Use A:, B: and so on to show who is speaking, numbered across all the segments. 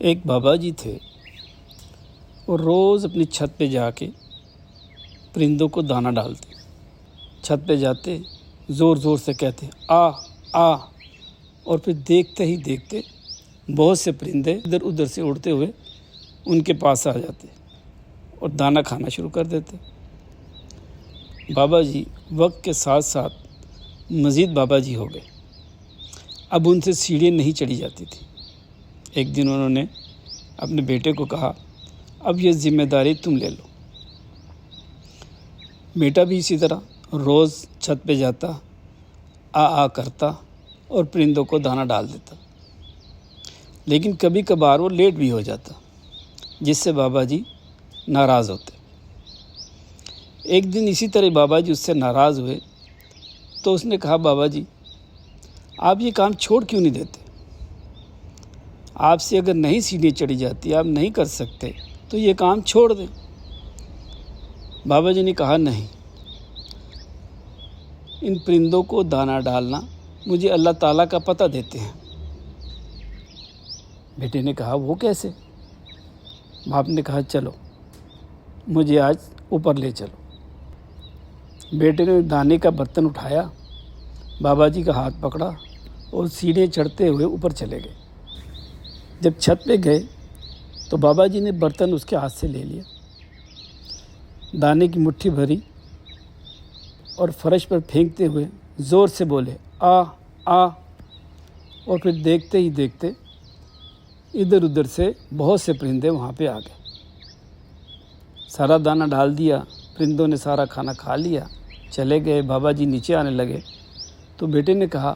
A: ایک بابا جی تھے، وہ روز اپنی چھت پہ جا کے پرندوں کو دانہ ڈالتے۔ چھت پہ جاتے، زور زور سے کہتے آ آ، اور پھر دیکھتے ہی دیکھتے بہت سے پرندے ادھر ادھر سے اڑتے ہوئے ان کے پاس آ جاتے اور دانہ کھانا شروع کر دیتے۔ بابا جی وقت کے ساتھ ساتھ مزید بابا جی ہو گئے، اب ان سے سیڑھیاں نہیں چڑھی جاتی تھی۔ ایک دن انہوں نے اپنے بیٹے کو کہا، اب یہ ذمہ داری تم لے لو۔ بیٹا بھی اسی طرح روز چھت پہ جاتا، آ کرتا اور پرندوں کو دانہ ڈال دیتا، لیکن کبھی کبھار وہ لیٹ بھی ہو جاتا، جس سے بابا جی ناراض ہوتے۔ ایک دن اسی طرح بابا جی اس سے ناراض ہوئے تو اس نے کہا، بابا جی آپ یہ کام چھوڑ کیوں نہیں دیتے؟ آپ سے اگر نہیں سیڑھیاں چڑھی جاتی، آپ نہیں کر سکتے تو یہ کام چھوڑ دیں۔ بابا جی نے کہا، نہیں، ان پرندوں کو دانہ ڈالنا مجھے اللہ تعالیٰ کا پتہ دیتے ہیں۔ بیٹے نے کہا، وہ کیسے؟ باپ نے کہا، چلو مجھے آج اوپر لے چلو۔ بیٹے نے دانے کا برتن اٹھایا، بابا جی کا ہاتھ پکڑا اور سیڑھیاں چڑھتے ہوئے اوپر چلے گئے۔ جب چھت پہ گئے تو بابا جی نے برتن اس کے ہاتھ سے لے لیا، دانے کی مٹھی بھری اور فرش پر پھینکتے ہوئے زور سے بولے، آ آ، اور پھر دیکھتے ہی دیکھتے ادھر ادھر سے بہت سے پرندے وہاں پہ آ گئے۔ سارا دانہ ڈال دیا، پرندوں نے سارا کھانا کھا لیا، چلے گئے۔ بابا جی نیچے آنے لگے تو بیٹے نے کہا،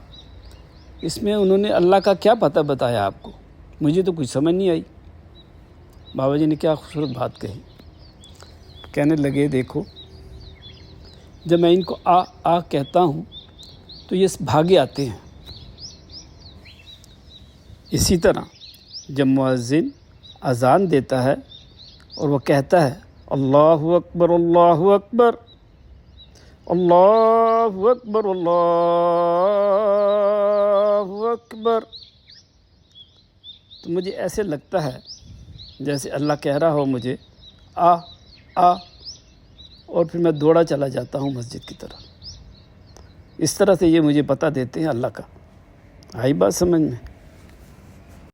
A: اس میں انہوں نے اللہ کا کیا پتہ بتایا آپ کو؟ مجھے تو کچھ سمجھ نہیں آئی۔ بابا جی نے کیا خوبصورت بات کہی، کہنے لگے، دیکھو جب میں ان کو آ آ کہتا ہوں تو یہ بھاگے آتے ہیں۔ اسی طرح جب مؤذن اذان دیتا ہے اور وہ کہتا ہے، اللہ اکبر اللہ اکبر اللہ اکبر اللہ اکبر، تو مجھے ایسے لگتا ہے جیسے اللہ کہہ رہا ہو مجھے آ آ، اور پھر میں دوڑا چلا جاتا ہوں مسجد کی طرف۔ اس طرح سے یہ مجھے پتہ دیتے ہیں اللہ کا۔ آئی بات سمجھ میں؟